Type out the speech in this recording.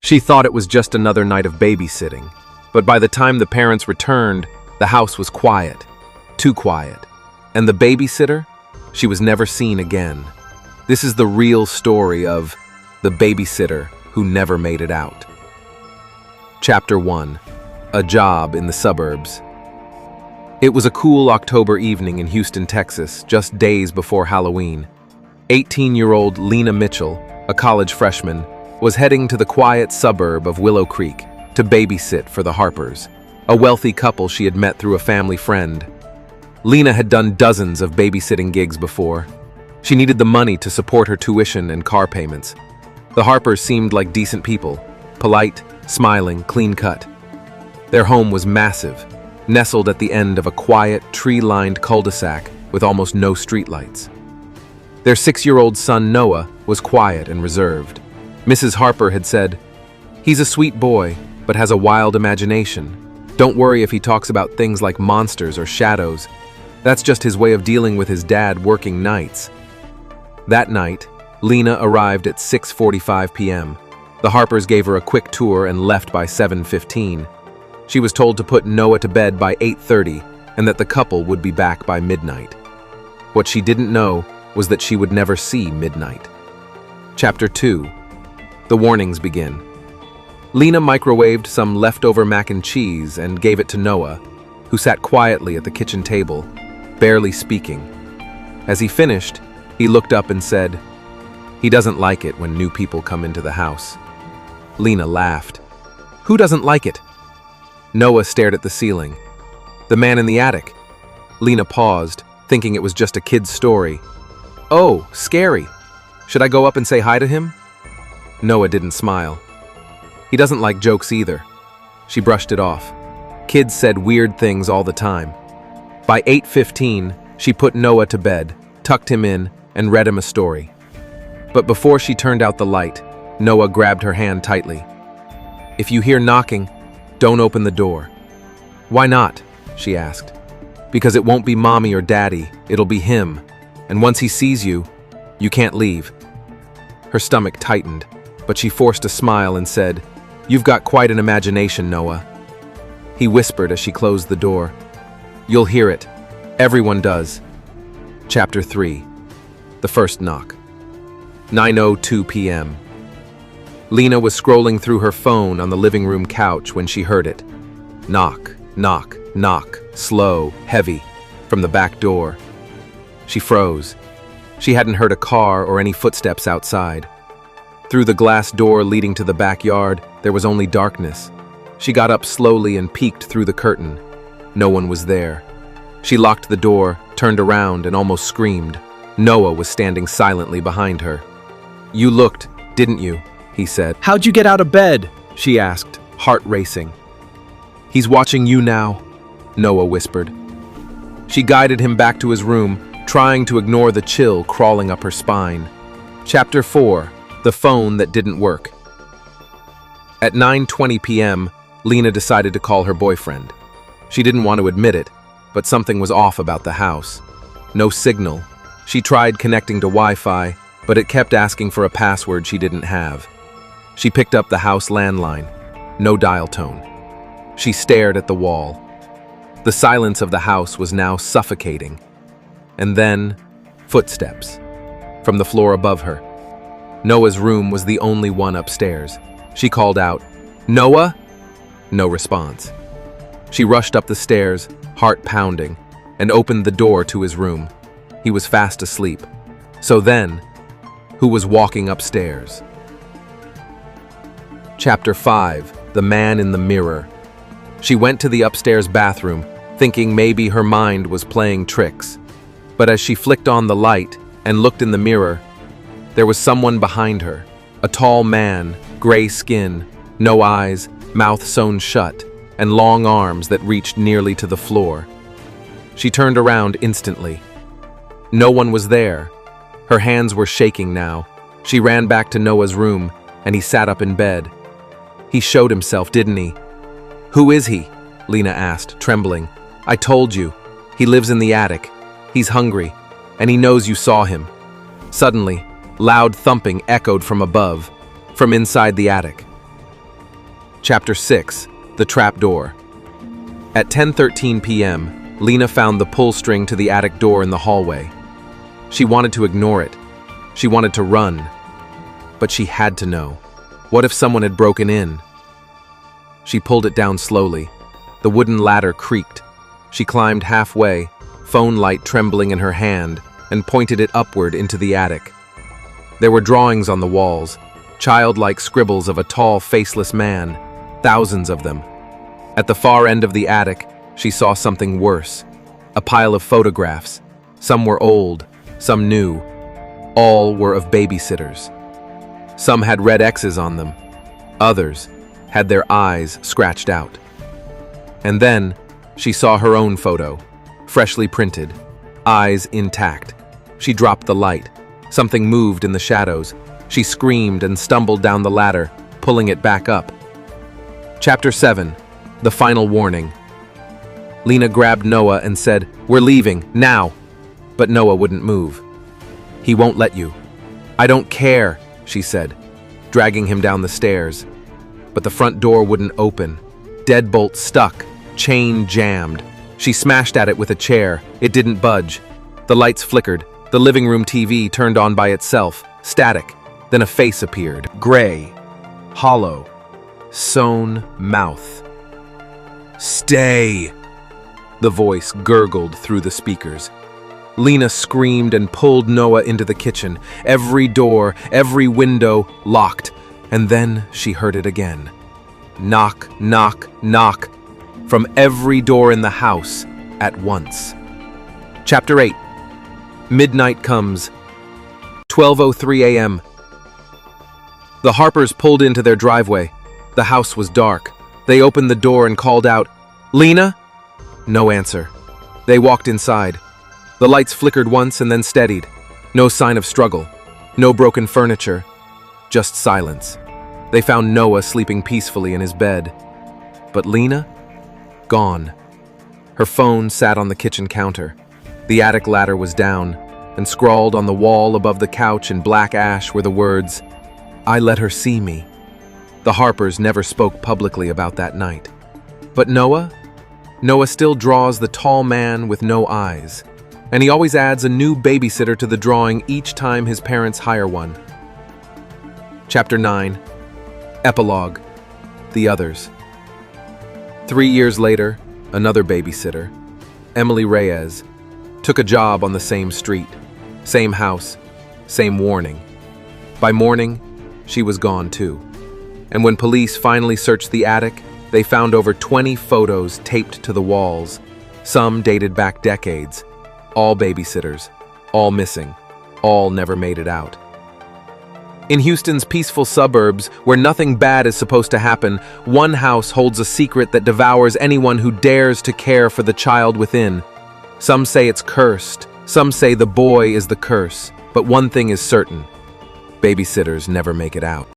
She thought it was just another night of babysitting, but by the time the parents returned, the house was quiet, too quiet. And the babysitter? She was never seen again. This is the real story of the babysitter who never made it out. Chapter 1. A Job in the Suburbs. It was a cool October evening in Houston, Texas, just days before Halloween. 18-year-old Lena Mitchell, a college freshman, was heading to the quiet suburb of Willow Creek to babysit for the Harpers, a wealthy couple she had met through a family friend. Lena had done dozens of babysitting gigs before. She needed the money to support her tuition and car payments. The Harpers seemed like decent people, polite, smiling, clean-cut. Their home was massive, nestled at the end of a quiet, tree-lined cul-de-sac with almost no streetlights. Their 6-year-old son, Noah, was quiet and reserved. Mrs. Harper had said, "He's a sweet boy, but has a wild imagination. Don't worry if he talks about things like monsters or shadows. That's just his way of dealing with his dad working nights." That night, Lena arrived at 6:45 p.m. The Harpers gave her a quick tour and left by 7:15. She was told to put Noah to bed by 8:30 and that the couple would be back by midnight. What she didn't know was that she would never see midnight. Chapter 2. The warnings begin. Lena microwaved some leftover mac and cheese and gave it to Noah, who sat quietly at the kitchen table, barely speaking. As he finished, he looked up and said, "He doesn't like it when new people come into the house." Lena laughed. "Who doesn't like it?" Noah stared at the ceiling. "The man in the attic." Lena paused, thinking it was just a kid's story. "Oh, scary. Should I go up and say hi to him?" Noah didn't smile. "He doesn't like jokes either." She brushed it off. Kids said weird things all the time. By 8:15, she put Noah to bed, tucked him in, and read him a story. But before she turned out the light, Noah grabbed her hand tightly. "If you hear knocking, don't open the door." "Why not?" she asked. "Because it won't be mommy or daddy, it'll be him. And once he sees you, you can't leave." Her stomach tightened, but she forced a smile and said, "You've got quite an imagination, Noah." He whispered as she closed the door, "You'll hear it. Everyone does." Chapter 3. The First Knock. 9:02 p.m. Lena was scrolling through her phone on the living room couch when she heard it. Knock, knock, knock, slow, heavy, from the back door. She froze. She hadn't heard a car or any footsteps outside. Through the glass door leading to the backyard, there was only darkness. She got up slowly and peeked through the curtain. No one was there. She locked the door, turned around, and almost screamed. Noah was standing silently behind her. "You looked, didn't you?" he said. "How'd you get out of bed?" she asked, heart racing. "He's watching you now," Noah whispered. She guided him back to his room, trying to ignore the chill crawling up her spine. Chapter 4. The Phone That Didn't Work. At 9:20 p.m., Lena decided to call her boyfriend. She didn't want to admit it, but something was off about the house. No signal. She tried connecting to Wi-Fi, but it kept asking for a password she didn't have. She picked up the house landline. No dial tone. She stared at the wall. The silence of the house was now suffocating. And then, footsteps. From the floor above her. Noah's room was the only one upstairs. She called out, "Noah?" No response. She rushed up the stairs, heart pounding, and opened the door to his room. He was fast asleep. So then, who was walking upstairs? Chapter 5. The Man in the Mirror. She went to the upstairs bathroom, thinking maybe her mind was playing tricks. But as she flicked on the light and looked in the mirror, there was someone behind her, a tall man, gray skin, no eyes, mouth sewn shut, and long arms that reached nearly to the floor. She turned around instantly. No one was there. Her hands were shaking now. She ran back to Noah's room, and he sat up in bed. He showed himself, didn't he? "Who is he?" Lena asked, trembling. "I told you. He lives in the attic. He's hungry, and he knows you saw him." Suddenly, loud thumping echoed from above, from inside the attic. Chapter 6. The Trapdoor. At 10:13 p.m., Lena found the pull string to the attic door in the hallway. She wanted to ignore it. She wanted to run. But she had to know. What if someone had broken in? She pulled it down slowly. The wooden ladder creaked. She climbed halfway, phone light trembling in her hand, and pointed it upward into the attic. There were drawings on the walls, childlike scribbles of a tall, faceless man, thousands of them. At the far end of the attic, she saw something worse. A pile of photographs. Some were old, some new. All were of babysitters. Some had red X's on them. Others had their eyes scratched out. And then she saw her own photo, freshly printed, eyes intact. She dropped the light. Something moved in the shadows. She screamed and stumbled down the ladder, pulling it back up. Chapter 7. The Final Warning. Lena grabbed Noah and said, "We're leaving, now!" But Noah wouldn't move. "He won't let you." "I don't care," she said, dragging him down the stairs. But the front door wouldn't open. Deadbolt stuck, chain jammed. She smashed at it with a chair. It didn't budge. The lights flickered. The living room TV turned on by itself, static. Then a face appeared, gray, hollow, sewn mouth. "Stay!" The voice gurgled through the speakers. Lena screamed and pulled Noah into the kitchen. Every door, every window locked. And then she heard it again. Knock, knock, knock. From every door in the house at once. Chapter 8. Midnight comes. 12:03 a.m. The Harpers pulled into their driveway. The house was dark. They opened the door and called out, "Lena?" No answer. They walked inside. The lights flickered once and then steadied. No sign of struggle. No broken furniture. Just silence. They found Noah sleeping peacefully in his bed. But Lena? Gone. Her phone sat on the kitchen counter. The attic ladder was down, and scrawled on the wall above the couch in black ash were the words, "I let her see me." The Harpers never spoke publicly about that night. But Noah? Noah still draws the tall man with no eyes. And he always adds a new babysitter to the drawing each time his parents hire one. Chapter 9. Epilogue. The Others. 3 years later, another babysitter, Emily Reyes, took a job on the same street, same house, same warning. By morning, she was gone too. And when police finally searched the attic, they found over 20 photos taped to the walls. Some dated back decades. All babysitters, all missing, all never made it out. In Houston's peaceful suburbs, where nothing bad is supposed to happen, one house holds a secret that devours anyone who dares to care for the child within. Some say it's cursed, some say the boy is the curse, but one thing is certain: babysitters never make it out.